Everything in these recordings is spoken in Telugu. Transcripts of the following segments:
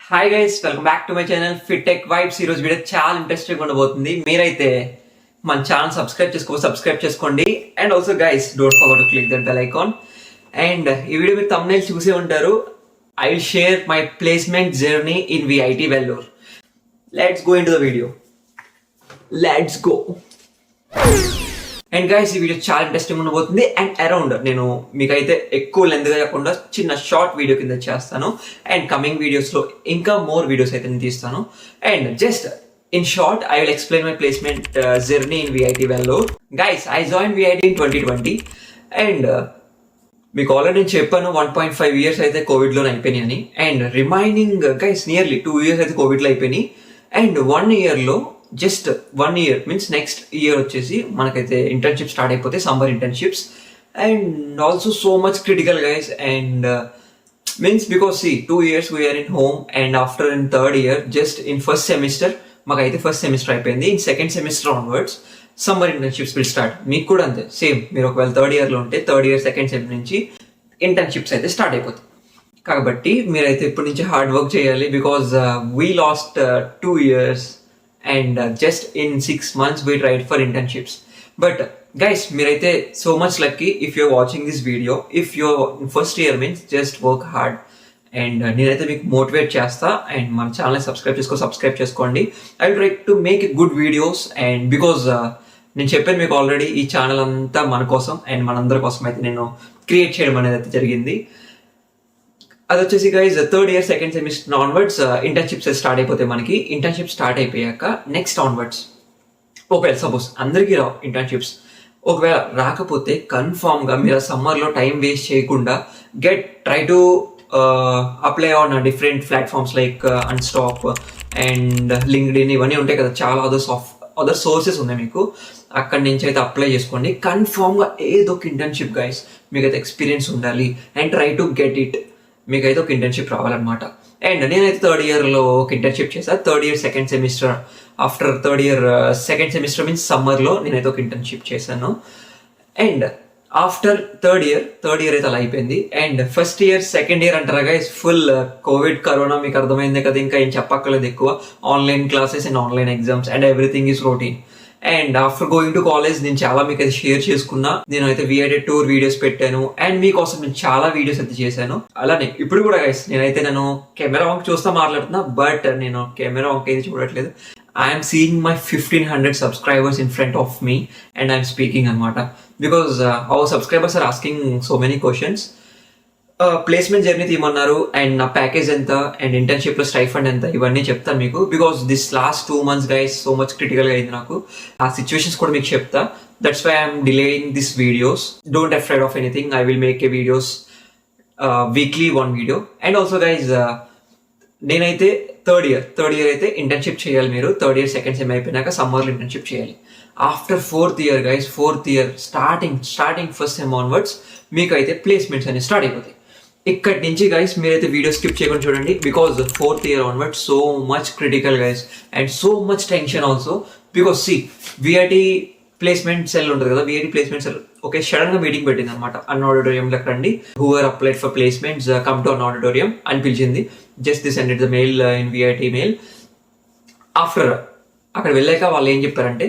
Hi guys, welcome back to my channel fit tech vibes. ఈరోజు వీడియో చాలా ఇంట్రెస్టింగ్ ఉండబోతుంది. మీరైతే మన ఛానల్ సబ్స్క్రైబ్ చేసుకోండి. And also guys, don't forget to click that bell icon. And ఈ వీడియో మీరు థంబ్నెయిల్ చూసే ఉంటారు. I will share my placement journey in VIT Vellore. Let's go in to the video. Let's go. And guys, ఈ వీడియో చాలా ఇంట్రెస్టింగ్ ఉండబోతుంది. అండ్ అరౌండ్ నేను మీకైతే ఎక్కువ లెంత్గా కాకుండా చిన్న షార్ట్ వీడియో కింద చేస్తాను. అండ్ కమింగ్ వీడియోస్లో ఇంకా మోర్ వీడియోస్ అయితే నేను తీస్తాను. And just in short, I will explain my placement journey in VIT Vellore. Guys, I joined VIT in 2020. And మీకు ఆల్రెడీ నేను చెప్పాను 1.5 years అయితే కోవిడ్లోనే అయిపోయినాయని. And remaining guys nearly 2 years అయితే కోవిడ్లో అయిపోయినాయి. అండ్ 1 yearలో just 1 year means next year వచ్చేసి మనకైతే ఇంటర్న్షిప్ స్టార్ట్ అయిపోతే summer internships. And also so much critical guys. And means because 2 years we're in home. And after in third year just in first semester మాకైతే ఫస్ట్ సెమిస్టర్ అయిపోయింది. In second semester onwards summer internships will start. మీకు కూడా అంతే సేమ్. మీరు ఒకవేళ థర్డ్ ఇయర్లో ఉంటే థర్డ్ ఇయర్ సెకండ్ సెమ్ నుంచి ఇంటర్న్షిప్స్ అయితే స్టార్ట్ అయిపోతాయి. కాబట్టి మీరైతే ఇప్పటి నుంచి హార్డ్ వర్క్ చేయాలి. Because we last 2 years and just in 6 months we tried for internships. But guys, మీరైతే so much lucky if you're watching this video. If you're in first year means just work hard. And నేనైతే మీకు మోటివేట్ చేస్తా. అండ్ మన ఛానల్ సబ్స్క్రైబ్ చేసుకోండి. I will try to make good videos. And because నేను చెప్పాను మీకు ఆల్రెడీ, ఈ ఛానల్ అంతా మన కోసం అండ్ మనందరి కోసం అయితే నేను క్రియేట్ చేయడం అనేది అయితే జరిగింది. అది వచ్చేసి guys third year second semester onwards internships start అయిపోతాయి. మనకి ఇంటర్న్షిప్ స్టార్ట్ అయిపోయాక నెక్స్ట్ ఆన్వర్డ్స్ ఒకవేళ సపోజ్ అందరికీ రావు ఇంటర్న్షిప్స్, ఒకవేళ రాకపోతే కన్ఫామ్గా మీరు సమ్మర్లో టైం వేస్ట్ చేయకుండా try to apply on different platforms like Unstop and LinkedIn, ఇవన్నీ ఉంటాయి కదా, చాలా అదర్ సోర్సెస్ ఉన్నాయి మీకు. అక్కడి నుంచి అయితే అప్లై చేసుకోండి. కన్ఫామ్గా ఏదో ఒక ఇంటర్న్షిప్ గైస్, మీకైతే ఎక్స్పీరియన్స్ ఉండాలి. And try to get it. మీకైతే ఒక ఇంటర్న్షిప్ రావాలన్నమాట. అండ్ నేనైతే థర్డ్ ఇయర్లో ఒక ఇంటర్న్షిప్ చేశాను. Third year second semester after third year second semester means సమ్మర్లో నేనైతే ఒక ఇంటర్న్షిప్ చేశాను. అండ్ ఆఫ్టర్ థర్డ్ ఇయర్ అయితే అలా అయిపోయింది. And first year second year అంటారా గైస్, ఫుల్ కోవిడ్ కరోనా మీకు అర్థమైందే కదా, ఇంకా ఏం చెప్పక్కర్లేదు. ఎక్కువ online classes and online exams and everything is routine. And after going to college నేను చాలా మీకు అయితే షేర్ చేసుకున్నా. నేను అయితే విఐటి టూర్ వీడియోస్ పెట్టాను. అండ్ మీకోసం నేను చాలా వీడియోస్ అయితే చేశాను. అలానే ఇప్పుడు కూడా గైస్ నేను కెమెరా వంక చూస్తా మాట్లాడుతున్నా, బట్ నేను కెమెరా వంక అయితే చూడట్లేదు. I'm seeing my 1500 subscribers in front of me and I'm speaking అనమాట. Because our subscribers are asking so many questions. Placement journey తీయమన్నారు. అండ్ నా ప్యాకేజ్ ఎంత అండ్ ఇంటర్న్షిప్లో స్టైఫండ్ ఎంత, ఇవన్నీ చెప్తాను మీకు. Because this last 2 months guys so much క్రిటికల్గా అయింది నాకు. ఆ సిచ్యువేషన్స్ కూడా మీకు చెప్తా. That's why I'm delaying this videos. Don't afraid of anything. I will make a videos weekly 1 video. And also guys నేనైతే థర్డ్ ఇయర్ అయితే ఇంటర్న్షిప్ చేయాలి. మీరు థర్డ్ ఇయర్ సెకండ్ సెమ్ అయిపోయినాక సమ్మర్లో ఇంటర్న్షిప్ చేయాలి. After fourth year guys, fourth year starting first sem onwards మీకు అయితే ప్లేస్మెంట్స్ అనేవి స్టార్ట్ అయిపోతాయి. ఇక్కడి నుంచి గైస్ మీరైతే వీడియో స్కిప్ చేయకుండా చూడండి. Because fourth year onward so much critical guys and so much tension also. Because VIT placement cell ఉంటుంది కదా, VIT placement cell okay sudden గా మీటింగ్ పెట్టింది అనమాట. అన్ ఆడిటోరియంలోకి రండి, who are applied for placements come to an auditorium అని పిలిచింది. Just this send the mail in VIT mail. After అక్కడ వెళ్ళాక వాళ్ళు ఏం చెప్పారంటే,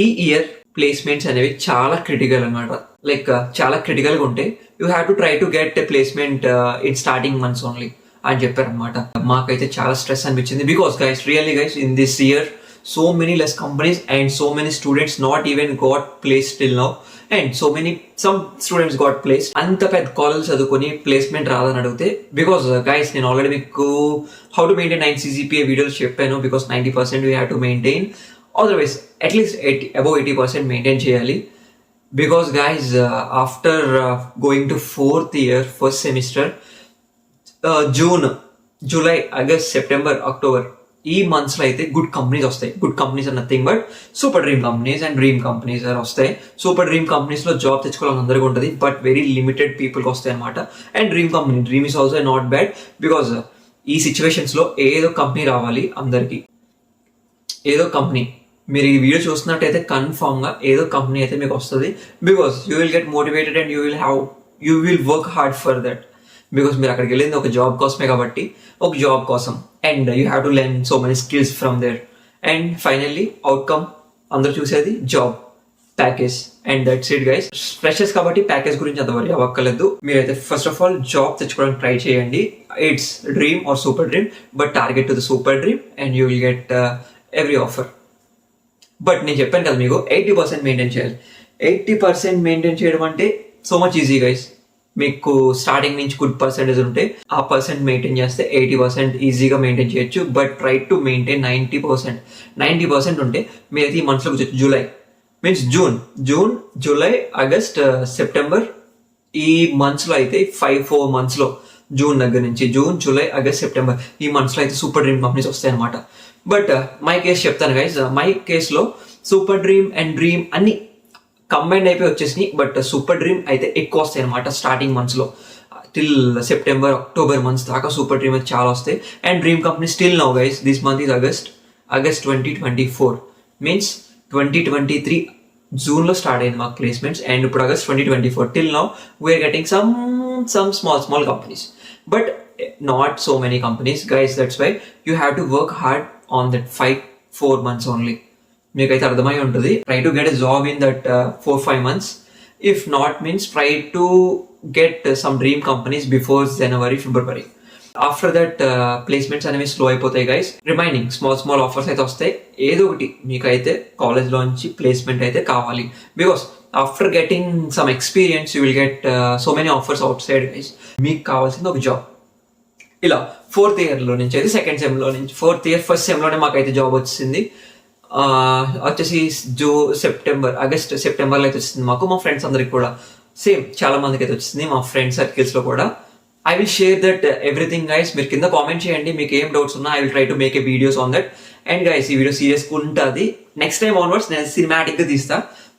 ఈ ఇయర్ ప్లేస్మెంట్స్ అనేవి చాలా క్రిటికల్ అనమాట. లైక్ చాలా క్రిటికల్గా ఉంటే you have to try to get placement in starting months only అని చెప్పారనమాట. మాకైతే చాలా స్ట్రెస్ అనిపించింది. Because guys really guys in this year so many less companies and so many students not even got placed till now. And some students got placed. అంత పెద్ద కాలేజ్ చదువుకొని ప్లేస్మెంట్ రాదని అడిగితే, బికాస్ గైస్ నేను ఆల్రెడీ మీకు how to maintain 9 CGPA videos చెప్పాను. Because 90% we have to maintain, otherwise at least above 80% maintain చేయాలి. Because guys after going to fourth year first semester June, July, August, September, October ఈ మంత్స్లో అయితే గుడ్ కంపెనీస్ వస్తాయి. Good companies are nothing but super dream companies and dream companies వస్తాయి. సూపర్ డ్రీమ్ కంపెనీస్లో జాబ్ తెచ్చుకోవాలని అందరికీ ఉంటుంది, బట్ వెరీ లిమిటెడ్ పీపుల్కి వస్తాయి అనమాట. And dream is also not bad. Because ఈ సిచ్యువేషన్స్లో ఏదో కంపెనీ రావాలి అందరికీ. ఏదో కంపెనీ మీరు ఈ వీడియో చూస్తున్నట్టయితే కన్ఫామ్గా ఏదో కంపెనీ అయితే మీకు వస్తుంది. Because you will get motivated and you will work hard for that. Because మీరు అక్కడికి వెళ్ళింది ఒక జాబ్ కోసమే కాబట్టి, ఒక జాబ్ కోసం. And you have to learn so many skills from there. And finally outcome అందరూ చూసేది job, package, and that's it guys. Freshers కాబట్టి ప్యాకేజ్ గురించి అంత వరీ అవ్వక్కర్లేదు. మీరైతే ఫస్ట్ ఆఫ్ ఆల్ జాబ్ తెచ్చుకోవడానికి ట్రై చేయండి. It's dream or super dream, but target to the super dream and you will get every offer. But నేను చెప్పాను కదా మీకు 80% మెయింటైన్ చేయాలి. 80% మెయింటైన్ చేయడం అంటే సో మచ్ ఈజీ గైస్. మీకు స్టార్టింగ్ నుంచి గుడ్ పర్సెంటేజ్ ఉంటే ఆ పర్సెంట్ మెయింటైన్ చేస్తే 80% ఈజీగా మెయింటైన్ చేయొచ్చు. But try to maintain 90%. 90% ఉంటే మీరైతే ఈ మంత్స్లో కూర్చోచ్చు. July means June, July, August, September, ఈ మంత్స్లో అయితే 4 మంత్స్లో, జూన్ దగ్గర నుంచి జూన్, జూలై, ఆగస్ట్, సెప్టెంబర్, ఈ మంత్స్లో అయితే సూపర్ డ్రీమ్ కంపెనీస్ వస్తాయి అనమాట. బట్ మై కేస్ చెప్తాను గైస్. మై కేసులో సూపర్ డ్రీమ్ అండ్ డ్రీమ్ అన్ని కంబైండ్ అయిపోయి వచ్చేసినాయి. బట్ సూపర్ డ్రీమ్ అయితే ఎక్కువ వస్తాయి అనమాట స్టార్టింగ్ మంత్స్లో. టిల్ సెప్టెంబర్, అక్టోబర్ మంత్స్ దాకా సూపర్ డ్రీమ్ అయితే చాలా వస్తాయి. And dream company still now guys, this month is August 2024 means 2023 జూన్లో స్టార్ట్ అయింది మాకు ప్లేస్మెంట్స్. అండ్ ఇప్పుడు August 2024 till now we're getting some small companies, but not so many companies guys. That's why you have to work hard on that 4 months only. మీకైతే అర్థమై ఉంటుంది. Try to get a job in that 4-5 months. If not means try to get some dream companies before January, February. After that placements అనేవి స్లో అయిపోతాయి గైస్. రిమైనింగ్ స్మాల్ ఆఫర్స్ అయితే వస్తాయి. ఏదో ఒకటి మీకైతే కాలేజ్లోంచి ప్లేస్మెంట్ అయితే కావాలి. Because after getting some experience you will get so many offers out side guys. మీకు కావాల్సింది ఒక జాబ్. ఇలా 4th yearలో నుంచి అయితే 2nd సెమ్లో నుంచి 4th year 1st సెమ్లోనే మాకైతే జాబ్ వచ్చింది. వచ్చేసి ఆగస్ట్ సెప్టెంబర్లో అయితే వచ్చింది మాకు. మా ఫ్రెండ్స్ అందరికి కూడా సేమ్, చాలా మందికి అయితే వచ్చింది మా ఫ్రెండ్ సర్కిల్స్లో కూడా. I will share that everything guys. మీరు కింద కామెంట్ చేయండి మీకు ఏం డౌట్స్ ఉన్నా. I will try to make a videos on that. And guys ఈ వీడియో సీరియస్గా ఉంటుంది. నెక్స్ట్ టైం ఆన్వర్డ్స్ నేను సినిమాటిక్గా తీస్తా.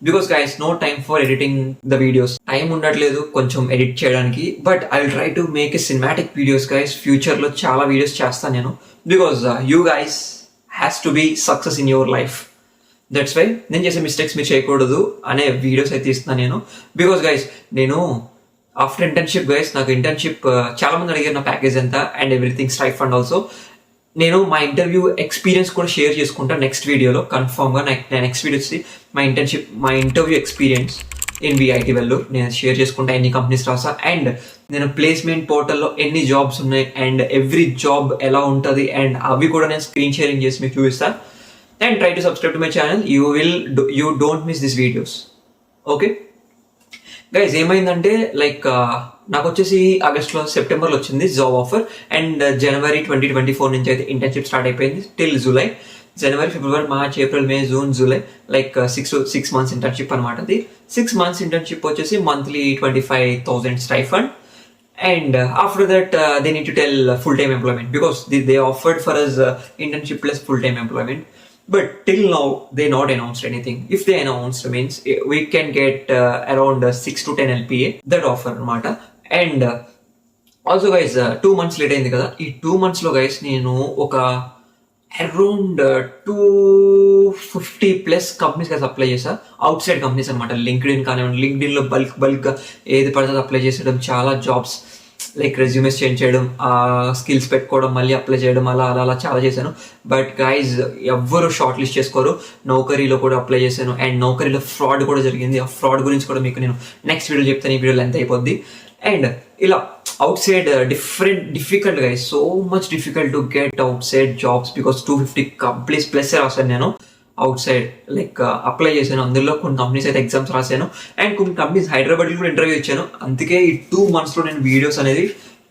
Because guys no time for editing the videos. Time ఉండట్లేదు కొంచెం ఎడిట్ చేయడానికి. But I will try to make a cinematic videos guys. ఫ్యూచర్లో చాలా వీడియోస్ చేస్తాను నేను. Because you guys has to be success in your life. That's why నేను చేసే మిస్టేక్స్ మీరు చేయకూడదు అనే వీడియోస్ అయితే ఇస్తున్నాను నేను. బికాస్ గైస్ నేను ఆఫ్టర్ ఇంటర్న్షిప్ గైస్, నాకు ఇంటర్న్షిప్ చాలా మంది అడిగారు నా ప్యాకేజ్ ఎంత and everything, strike fund also. నేను మా ఇంటర్వ్యూ ఎక్స్పీరియన్స్ కూడా షేర్ చేసుకుంటా నెక్స్ట్ వీడియోలో కన్ఫర్మ్గా. నెక్స్ట్ వీడియో వచ్చి మా interview experience in VIT Vellore నేను షేర్ చేసుకుంటా. ఎన్ని కంపెనీస్ రాసా అండ్ నేను ప్లేస్మెంట్ పోర్టల్లో ఎన్ని జాబ్స్ ఉన్నాయి అండ్ ఎవ్రీ జాబ్ ఎలా ఉంటుంది అండ్ అవి కూడా నేను స్క్రీన్ షేరింగ్ చేసి మీకు చూపిస్తాను. And try to subscribe to my channel. You don't miss this videos. Okay guys ఏమైందంటే లైక్ నాకు వచ్చేసి సెప్టెంబర్లో వచ్చింది జాబ్ ఆఫర్. అండ్ జనవరి 2024 నుంచి అయితే ఇంటర్న్షిప్ స్టార్ట్ అయిపోయింది టిల్ జూలై. జనవరి, ఫిబ్రవరి, March, April, May, June, July, like 6 months internship అనమాట. అది 6 months ఇంటర్న్షిప్ వచ్చేసి monthly 25,000 stipend. And after that they need to tell full time employment because they offered for us internship plus full time employment. But till now they not announced anything. If they announced means we can get around 6 to 10 LPA that offer anamata. And also guys 2 months late అయింది కదా. ఈ 2 months లో guys నేను ఒక అరౌండ్ 250+ కంపెనీస్ గా అప్లై చేసా. అవుట్ సైడ్ కంపెనీస్ అనమాట. లింక్డ్ఇన్ కానివ్వండి, లింక్డ్ఇన్ లో బల్క్ ఏది పడితే అప్లై చేసేయడం, చాలా జాబ్స్ లైక్ రెజ్యూమెస్ చేంజ్ చేయడం, స్కిల్స్ పెట్టుకోవడం, మళ్ళీ అప్లై చేయడం, అలా చాలా చేశాను. బట్ గైజ్ ఎవ్వరు షార్ట్ లిస్ట్ చేసుకోరు. నౌకరీలో కూడా అప్లై చేశాను అండ్ నౌకరీలో ఫ్రాడ్ కూడా జరిగింది. ఆ ఫ్రాడ్ గురించి కూడా మీకు నేను నెక్స్ట్ వీడియో చెప్తాను. ఈ వీడియో లెంత్ అయిపోద్ది. అండ్ ఇలా out side difficult guys, so much difficult to get out side jobs because 250 companies plus రాశాను నేను అవుట్ సైడ్. లైక్ అప్లై చేశాను. అందులో కొన్ని కంపెనీస్ అయితే ఎగ్జామ్స్ రాశాను అండ్ కొన్ని కంపెనీస్ హైదరాబాద్లో కూడా ఇంటర్వ్యూ ఇచ్చాను. అందుకే ఈ 2 monthsలో నేను వీడియోస్ అనేది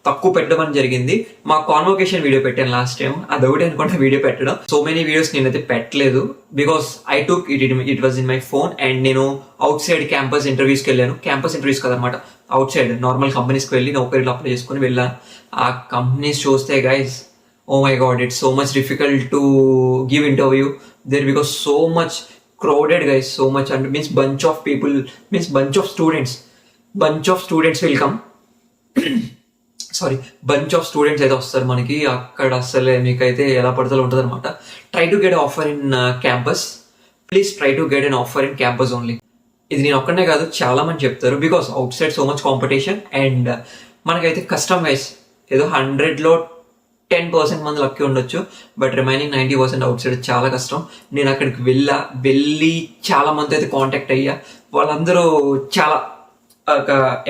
తక్కువ పెట్టడం జరిగింది. మా కాన్వొకేషన్ వీడియో పెట్టాను లాస్ట్ టైం, అదొకటి అనుకుంటే వీడియో పెట్టడం. సో మెనీ వీడియోస్ నేనైతే పెట్టలేదు because I took it was in my phone. And నేను అవుట్ సైడ్ క్యాంపస్ ఇంటర్వ్యూస్కి వెళ్ళాను. క్యాంపస్ ఇంటర్వ్యూస్ కదనమాట, అవుట్ సైడ్ నార్మల్ కంపెనీస్కి వెళ్ళి నౌకరీలో అప్లై చేసుకుని వెళ్ళాను. ఆ కంపెనీస్ చూస్తే guys, oh my god, it's so much difficult to give interview there because so much crowded guys, so much, and means bunch of people, means bunch of students will come. Sorry, bunch of students అయితే వస్తారు మనకి అక్కడ. అసలే మీకైతే ఎలా పడతా ఉంటుంది అనమాట. Try to get offer in campus, please try to get an offer in campus only. ఇది నేను ఒక్కనే కాదు, చాలా మంది చెప్తారు because out side so much competition. And మనకైతే కష్టం వైస్ ఏదో 100లో 10% మంది లక్కీ ఉండొచ్చు, బట్ రిమైనింగ్ 90% అవుట్ సైడ్ చాలా కష్టం. నేను అక్కడికి వెళ్ళి చాలా మంది అయితే కాంటాక్ట్ అయ్యా. వాళ్ళందరూ చాలా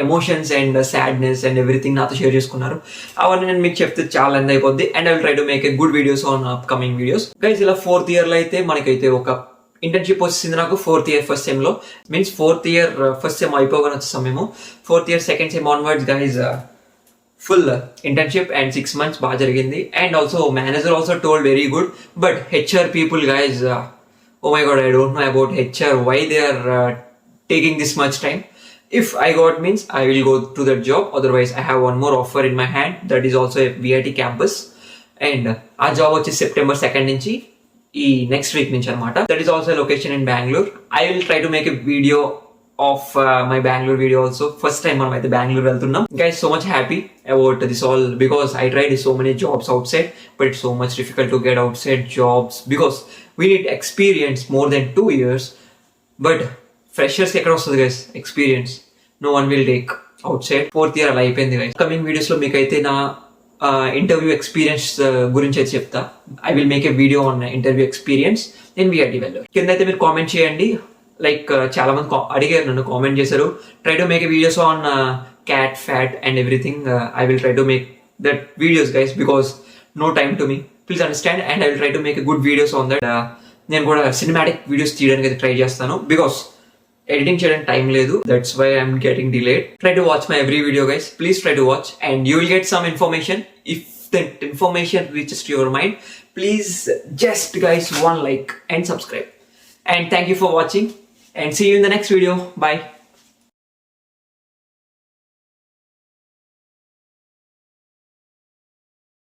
emotions and sadness and everything నాతో షేర్ చేసుకున్నారు. అవన్నీ నేను మీకు చెప్తే చాలా ఎండ్ అయిపోద్ది. And I will try to make a good videos on up coming videos. Guys ఇలా 4th ఇయర్లో అయితే మనకైతే ఒక ఇంటర్న్షిప్ వచ్చింది నాకు 4th ఇయర్ ఫస్ట్ సెమ్లో. Means 4th year first sem అయిపోగానే వచ్చేసాం మేము. 4th year second sem onwards guys full internship and 6 months బాగా జరిగింది. And also manager also told very good. But HR people guys, oh my god, I don't know about HR, why they are taking this much time. If I got means I will go to that job. Otherwise I have one more offer in my hand that is also a VIT campus. And ఆ జాబ్ వచ్చి September 2nd నుంచి ఈ నెక్స్ట్ వీక్ నుంచి అనమాట. That is also location in Bengaluru. I will try to make a video of my Bengaluru video also. First time మనం అయితే బెంగళూరు వెళ్తున్నాం. Guys so much happy about this all because I tried so many jobs out side, but it's so much difficult to get out side jobs because we need experience more than 2 years. But ఫ్రెషర్స్కి ఎక్కడ వస్తుంది guys experience? No one will take outside. 4th year అలా అయిపోయింది గైస్. కమింగ్ వీడియోస్లో మీకైతే నా ఇంటర్వ్యూ ఎక్స్పీరియన్స్ గురించి అయితే చెప్తా. I will make a video on interview experience in VIT Vellore. కింద అయితే మీరు కామెంట్ చేయండి. లైక్ చాలా మంది అడిగారు, నన్ను కామెంట్ చేశారు, try to make a videos on cat fat and everything. I will try to make that videos guys because no time to me, please understand. And I will try to make a good videos on that. నేను కూడా సినిమాటిక్ వీడియోస్ తీయడానికి అయితే ట్రై చేస్తాను బికాస్ ఎడిటింగ్ చేయడానికి టైం లేదు. That's why I'm getting delayed. Try to watch my every video guys. Please try to watch and you will get some information. If that information reaches to your mind, please just guys one like and subscribe. And thank you for watching and see you in the next video. Bye.